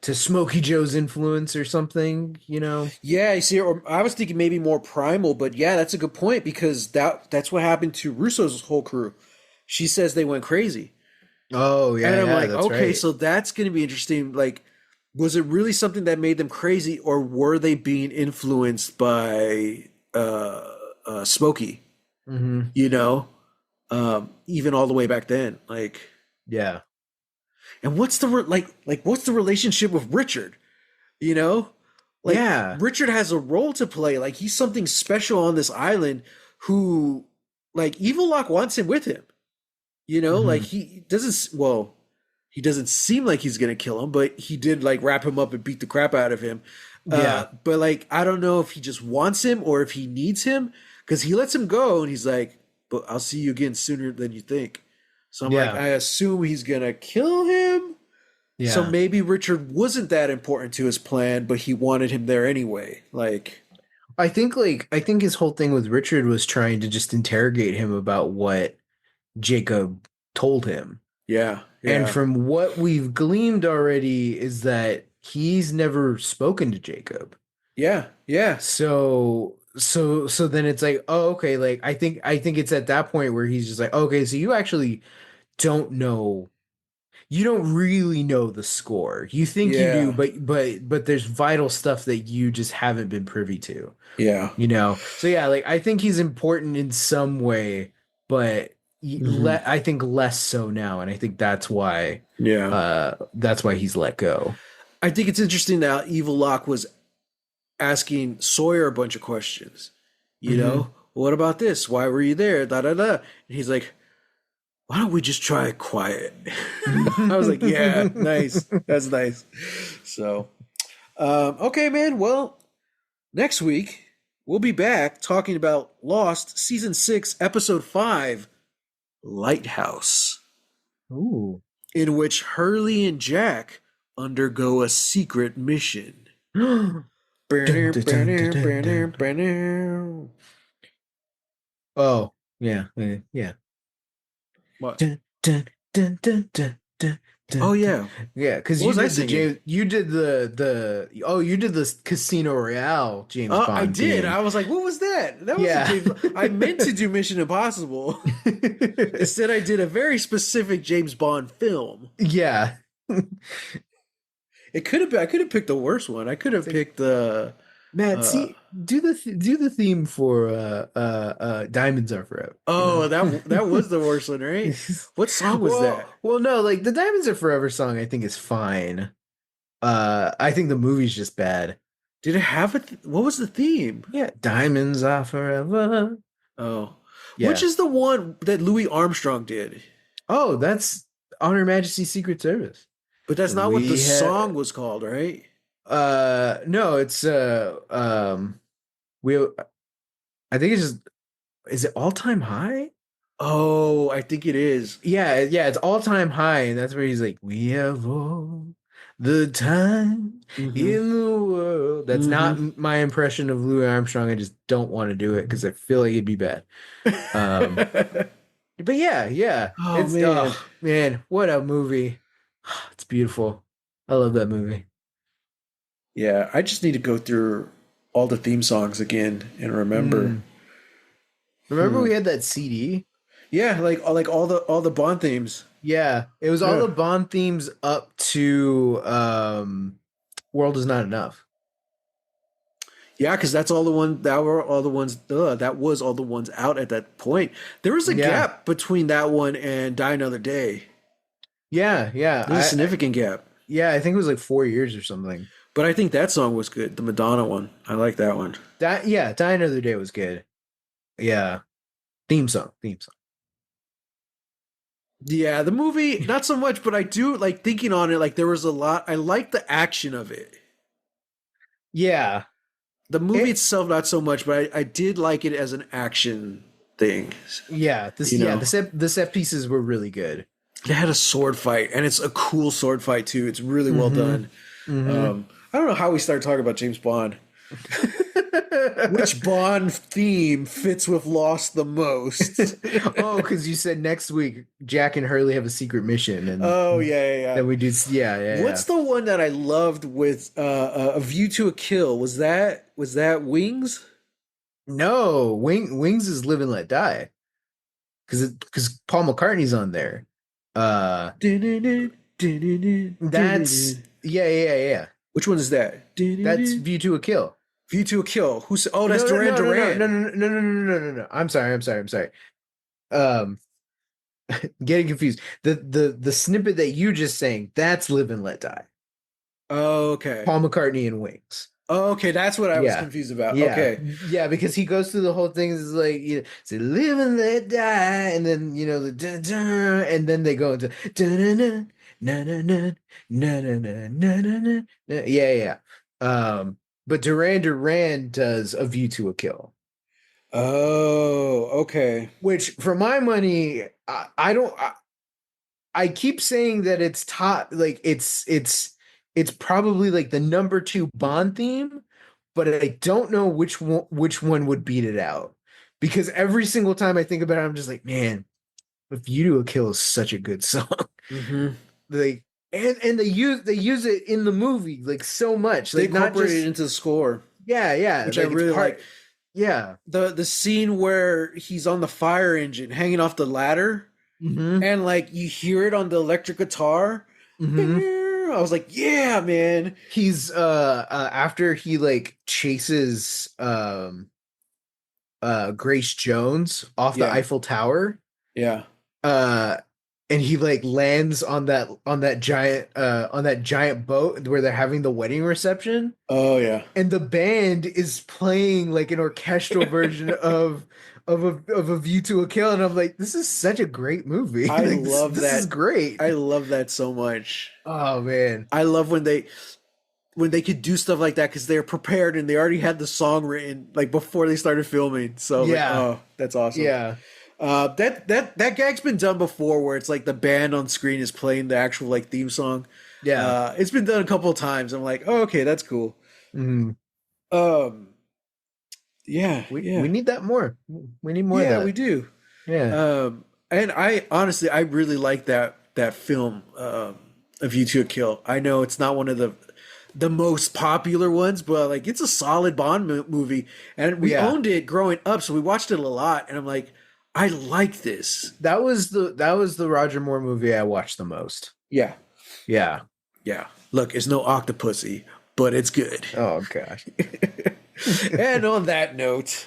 Smokey Joe's influence or something. Yeah, you see, or I was thinking maybe more primal, but yeah, that's a good point because that's what happened to Russo's whole crew. She says they went crazy. Oh yeah, And I'm yeah, like, that's okay, right. so that's going to be interesting. Like, was it really something that made them crazy, or were they being influenced by Smokey? Hmm. You know, even all the way back then. Like, Yeah. and what's the what's the relationship with Richard? You know, like Yeah. Richard has a role to play. Like he's something special on this island. Who, like, Evil Lock wants him with him. Like Hmm. he doesn't. Well, he doesn't seem like he's gonna kill him, but he did like wrap him up and beat the crap out of him. Yeah. But like I don't know if he just wants him or if he needs him because he lets him go and he's like, "But I'll see you again sooner than you think." So I'm like, Yeah. I assume he's gonna kill him. So Yeah. maybe Richard wasn't that important to his plan, but he wanted him there anyway. Like, I think his whole thing with Richard was trying to just interrogate him about what Jacob told him. yeah, And yeah, from what we've gleaned already is that he's never spoken to Jacob. yeah, yeah, So then it's like, oh, okay, like I think it's at that point where he's just like, okay, so you actually don't know, you don't really know the score. You think you do, yeah, but there's vital stuff that you just haven't been privy to, yeah. you know? So yeah, like I think he's important in some way, but Hmm. I think less so now, and I think Yeah. that's why he's let go. I think it's interesting that Evil Locke was asking Sawyer a bunch of questions. You Hmm. know, what about this? Why were you there? Da da da. And he's like, why don't we just try quiet? I was like, yeah, nice. That's nice. So, okay, man. Well, next week we'll be back talking about Lost season 6, episode 5, Lighthouse, Ooh. in which Hurley and Jack undergo a secret mission. Dun, Banner, dun, dun, dun, banner, dun, banner, dun. banner. Oh, yeah, yeah. What? Dun, dun, dun, dun, dun, dun, Oh dun, dun. yeah. Yeah, because What you was I did the singing? James, you did you did the Casino Royale James I Bond did. theme. I was like, what was that? That was a Yeah. James. I meant to do Mission Impossible. Instead, I did a very specific James Bond film. Yeah. It could have been. I could have picked the worst one. I could It's have like, picked the. Matt, Uh, see, do the theme for Diamonds Are Forever, you oh, know? that was the worst one, right? What song was that? Well, no, like the Diamonds Are Forever song I think is fine. I think the movie's just bad. Did it have a? What was the theme? Yeah, Diamonds Are Forever. Oh, which Yeah. is the one that Louis Armstrong did? Oh, that's On Her Majesty's Secret Service. But that's not what the We song have was called, right? no, it's we I think it's just is it All Time High? Oh, I think it is. Yeah, yeah, it's All Time High, and that's where he's like, we have all the time Mm-hmm. in the world. That's not Mm-hmm. my impression of Louis Armstrong. I just don't want to do it because I feel like it'd be bad. Um, but yeah, yeah. Oh It's man. oh man, what a movie. It's beautiful. I love that movie. Yeah, I just need to go through all the theme songs again and remember. Mm. Remember Hmm. we had that CD? Yeah, like all the Bond themes. Yeah, it was all Yeah. the Bond themes up to World Is Not Enough. Yeah, because that's all the one that were all the ones that was all the ones out at that point. There was a Yeah. gap between that one and Die Another Day. Yeah, yeah. There's a significant gap. Yeah, I think it was like 4 years or something. But I think that song was good. The Madonna one. I like that one. That yeah, Die Another Day was good. Yeah. Theme song. Yeah, the movie, not so much, but I do like thinking on it, like there was a lot. I like the action of it. Yeah. The movie It itself, not so much, but I did like it as an action thing. yeah, You know, the set pieces were really good. they had a sword fight, and it's a cool sword fight too. It's really well Mm-hmm. done. Mm-hmm. I don't know how we started talking about James Bond. Which Bond theme fits with Lost the most? Oh, because you said next week Jack and Hurley have a secret mission, and Oh yeah, yeah, then yeah. we do. Yeah, yeah, yeah. What's the one that I loved with A View to a Kill? Was that Wings? No, Wings is Live and Let Die because Paul McCartney's on there. Uh, that's yeah, yeah, yeah. Which one is that? That's View to a Kill. View to a Kill. Who's? Oh, that's No, no, Duran no, no, no, no, Duran. no, no, no, no, no, no, no. I'm sorry. Um, getting confused. The snippet that you just sang, that's Live and Let Die. Oh, okay. Paul McCartney and Wings. Oh, okay, that's what I was Yeah. confused about. Yeah. Okay. Yeah, because he goes through the whole thing is like, you know, say live and let die, and then you know the dun, dun, and then they go into dun, dun, dun, na na na na na na na na na. Yeah, yeah. But Duran does A View to a Kill. Oh, okay. Which, for my money, I don't. I keep saying that it's top, like it's probably like the number two Bond theme, but I don't know which one would beat it out. Because every single time I think about it, I'm just like, man, "If You Do a Kill" is such a good song. Mm-hmm. Like, and they use it in the movie like so much. They Like not incorporated it just, into the score, yeah, yeah. which I Like it's really like. part, yeah. The scene where he's on the fire engine hanging off the ladder, Mm-hmm. and like you hear it on the electric guitar. Mm-hmm. I was like, yeah, man. He's after he like chases Grace Jones off the Yeah, Eiffel Tower, yeah. uh and he like lands on that giant boat where they're having the wedding reception, Oh yeah. and the band is playing like an orchestral version of a View to a Kill, and I'm like, this is such a great movie. I Like this, love this is that. great. I love that so much. Oh man. I love when they could do stuff like that because they're prepared and they already had the song written like before they started filming. So like, Yeah. oh, that's awesome. Yeah. That gag's been done before where it's like the band on screen is playing the actual like theme song. Yeah. It's been done a couple of times. I'm like, oh, okay, that's cool. Mhm. Um, yeah, We yeah, need that more. We need more of yeah, that. we do. Yeah. And I honestly, I really like that film, A View to a Kill. I know it's not one of the most popular ones, but like it's a solid Bond movie, and we Yeah. owned it growing up, so we watched it a lot. And I'm like, I like this. That was the Roger Moore movie I watched the most. Yeah, Yeah. yeah. Look, it's no Octopussy, but it's good. Oh gosh. And on that note,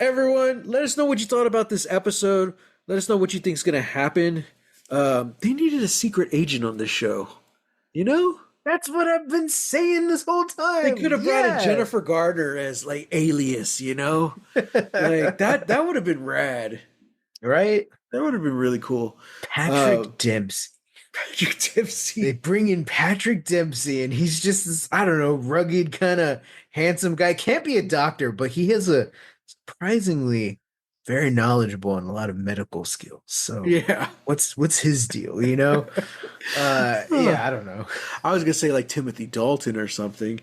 everyone, let us know what you thought about this episode. Let us know what you think is going to happen. They needed a secret agent on this show. You know, That's what I've been saying this whole time. they could have brought in Yeah. Jennifer Gardner as like Alias. You know, like that would have been rad. Right? That would have been really cool. Patrick Dempsey. Patrick They Dempsey. bring in Patrick Dempsey, and he's just this, I don't know, rugged, kind of handsome guy. Can't be a doctor, but he has a surprisingly very knowledgeable and a lot of medical skills. So Yeah, what's his deal, you know? Yeah, I don't know. I was gonna say like Timothy Dalton or something.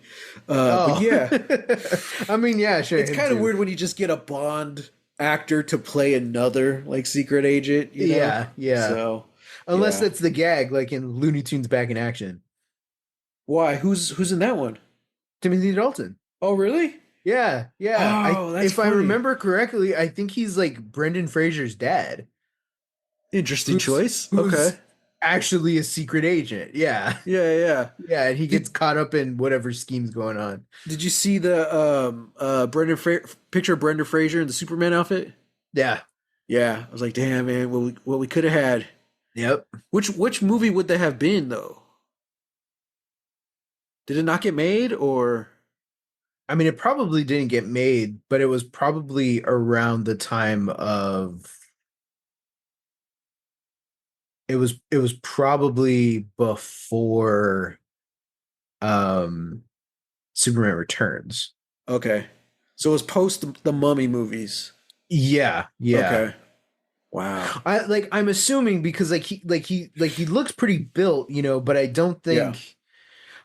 Oh But yeah, I mean, yeah, sure. it's him kind of too. weird when you just get a Bond actor to play another like secret agent. You know? Yeah, yeah. So Unless yeah. that's the gag, like in Looney Tunes Back in Action. Why? Who's in that one? Timothy Dalton. Oh, really? Yeah, yeah. Oh, that's if I funny. remember correctly, I think he's like Brendan Fraser's dad. Interesting choice. Who's Okay. actually a secret agent. Yeah. Yeah, yeah. Yeah, and he gets caught up in whatever scheme's going on. Did you see the picture of Brendan Fraser in the Superman outfit? Yeah. Yeah, I was like, damn, man, what we could have had. Yep. Which movie would that have been though? Did it not get made or? I mean, it probably didn't get made, but it was probably around the time of it was probably before um Superman Returns. Okay, so it was post the Mummy movies. Yeah, yeah. Okay. Wow. I'm assuming because he looks pretty built, but I don't Yeah. think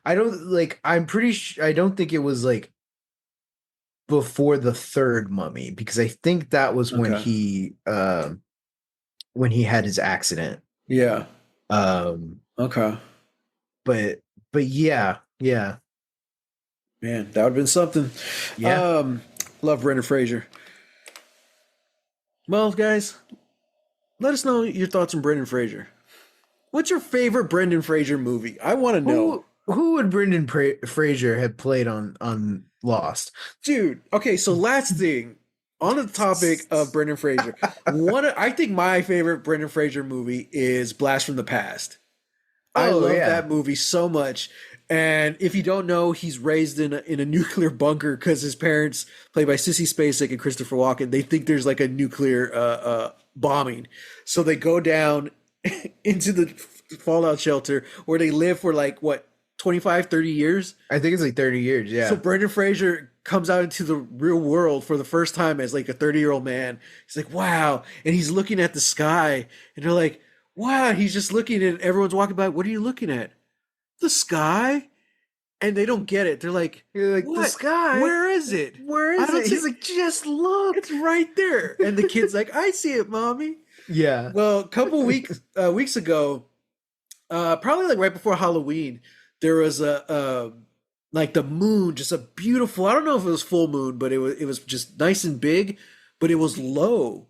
I don't like I'm pretty sure I don't think it was like before the third Mummy, because I think that was when Okay. he had his accident. Yeah. Um Okay. but yeah, yeah. Man, that would have been something. Yeah. Love Brendan Fraser. Well, guys, let us know your thoughts on Brendan Fraser. What's your favorite Brendan Fraser movie? I want to know. Who would Brendan Fraser have played on Lost? Dude, okay, so last thing on the topic of Brendan Fraser. I think my favorite Brendan Fraser movie is Blast from the Past. I love that movie so much. And if you don't know, he's raised in a nuclear bunker because his parents, played by Sissy Spacek and Christopher Walken, they think there's like a nuclear bombing. So they go down into the fallout shelter where they live for like, what, 25, 30 years? I think it's like 30 years, yeah. So Brendan Fraser comes out into the real world for the first time as like a 30-year-old man. He's like, wow. And he's looking at the sky and they're like, wow, he's just looking and everyone's walking by. What are you looking at? The sky? And they don't get it. They're like, You're like, the what? sky? Where is it? Where I is don't it? see He's like, just look. it's right there. And the kid's like, I see it, mommy. Yeah. Well, a couple weeks ago, probably like right before Halloween, there was a like the moon, just a beautiful. I don't know if it was full moon, but it was just nice and big, but it was low.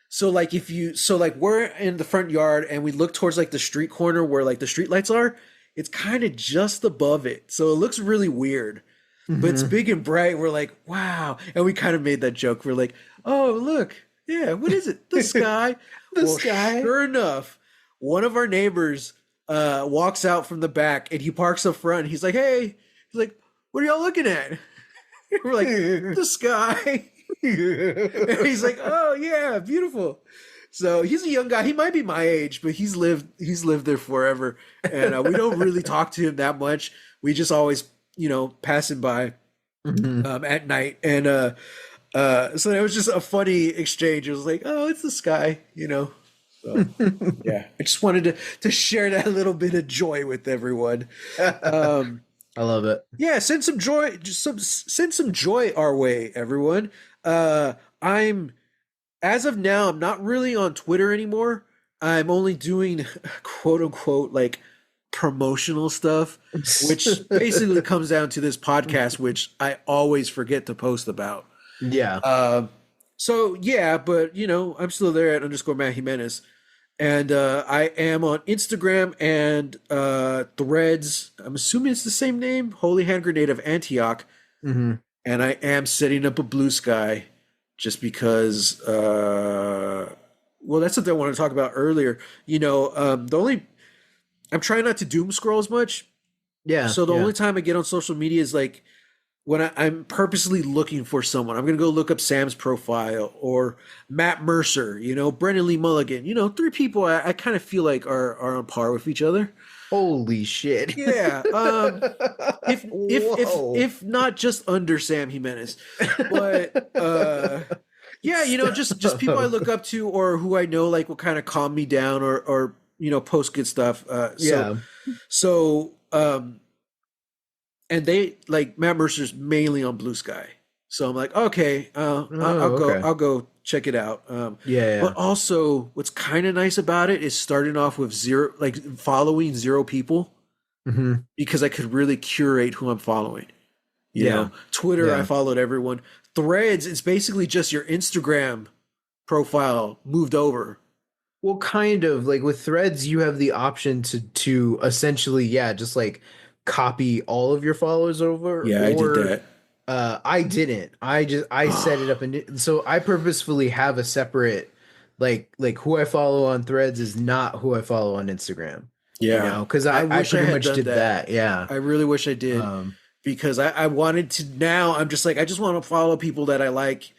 So like we're in the front yard and we look towards like the street corner where like the street lights are. It's kind of just above it, so it looks really weird. But it's big and bright. We're like, wow, and we kind of made that joke. We're like, oh look, yeah, what is it? The sky. The Well, sky. sure enough, one of our neighbors walks out from the back and he parks up front. He's like, hey, he's like, what are y'all looking at? We're like, the sky. And he's like, oh yeah, beautiful. So he's a young guy. He might be my age, but he's lived there forever, and we don't really talk to him that much. We just always, passing by at night, and so it was just a funny exchange. It was like, oh, it's the sky, So, yeah, I just wanted to share that little bit of joy with everyone. I love it. Yeah, send some joy. Send some joy our way, everyone. As of now, I'm not really on Twitter anymore. I'm only doing quote unquote like promotional stuff, which basically comes down to this podcast, which I always forget to post about. Yeah. So yeah, but I'm still there at _Matt Jimenez. And I am on Instagram and Threads. I'm assuming it's the same name, Holy Hand Grenade of Antioch. Mm-hmm. And I am setting up a BluSky just because, that's something I wanted to talk about earlier. I'm trying not to doom scroll as much. Yeah. So the only time I get on social media is like when I'm purposely looking for someone. I'm going to go look up Sam's profile or Matt Mercer, Brendan Lee Mulligan, 3 people I kind of feel like are on par with each other. Holy shit. Yeah. If not just under Sam Jimenez, but yeah, just people I look up to or who I know like will kind of calm me down or post good stuff. So and they like Matt Mercer's mainly on BluSky. So I'm like, okay, I'll go check it out. But also what's kind of nice about it is starting off with following 0 people because I could really curate who I'm following. You know, Twitter, I followed everyone. Threads, it's basically just your Instagram profile moved over. Well, kind of like with Threads, you have the option to essentially, just like copy all of your followers over. Yeah, I did that. I didn't. I set it up, and so I purposefully have a separate, like who I follow on Threads is not who I follow on Instagram. Yeah, because I pretty much did that. Yeah, I really wish I did because I wanted to. Now I'm just like I just want to follow people that I like.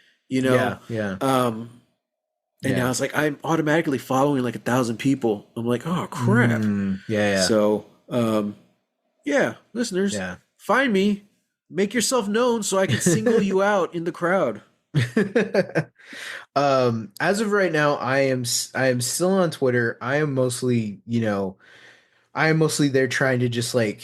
And now it's like I'm automatically following like 1,000 people. I'm like, oh crap. So, listeners, find me, make yourself known so I can single you out in the crowd. As of right now, I am still on Twitter. I am mostly there trying to just like,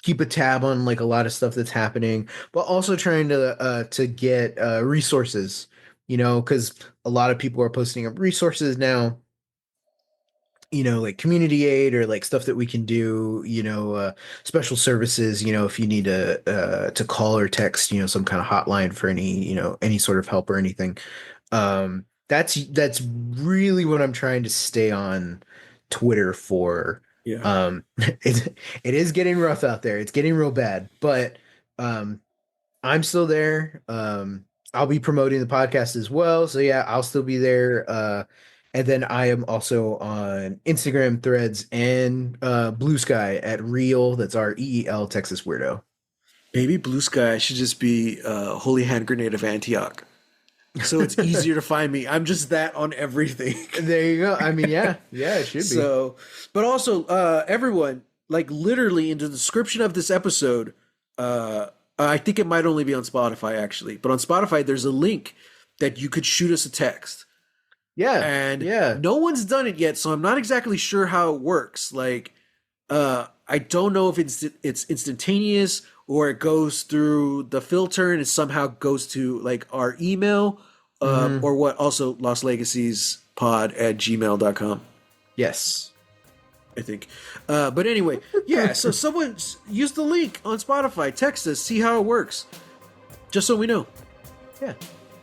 keep a tab on like a lot of stuff that's happening, but also trying to get resources, because a lot of people are posting up resources now, like community aid or like stuff that we can do, special services, if you need to call or text, some kind of hotline for any sort of help or anything. That's really what I'm trying to stay on Twitter for. Yeah. It is getting rough out there. It's getting real bad, but I'm still there. I'll be promoting the podcast as well. So yeah, I'll still be there. And then I am also on Instagram, Threads, and BluSky at Reel. That's REEL Texas Weirdo. Maybe BluSky should just be Holy Hand Grenade of Antioch. So it's easier to find me. I'm just that on everything. There you go. I mean, yeah, it should be. So, but also, everyone, like literally in the description of this episode, I think it might only be on Spotify actually, but on Spotify, there's a link that you could shoot us a text. Yeah. and Yeah. no one's done it yet, so I'm not exactly sure how it works. Like, I don't know if it's instantaneous or it goes through the filter and it somehow goes to like our email, Mm-hmm. or what. Also, lostlegacieспod@gmail.com, Yes. I think. But anyway, yeah. So someone use the link on Spotify. Text us, see how it works, just so we know. Yeah.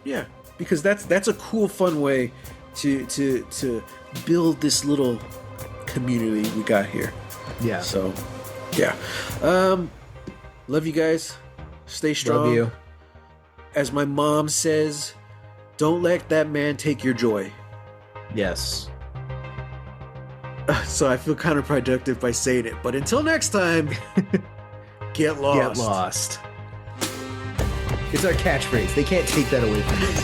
Yeah, because that's a cool, fun way to build this little community we got here. Yeah. So, yeah. Love you guys. Stay strong. Love you. As my mom says, don't let that man take your joy. Yes. So I feel counterproductive by saying it. But until next time, get lost. Get lost. It's our catchphrase. They can't take that away from us.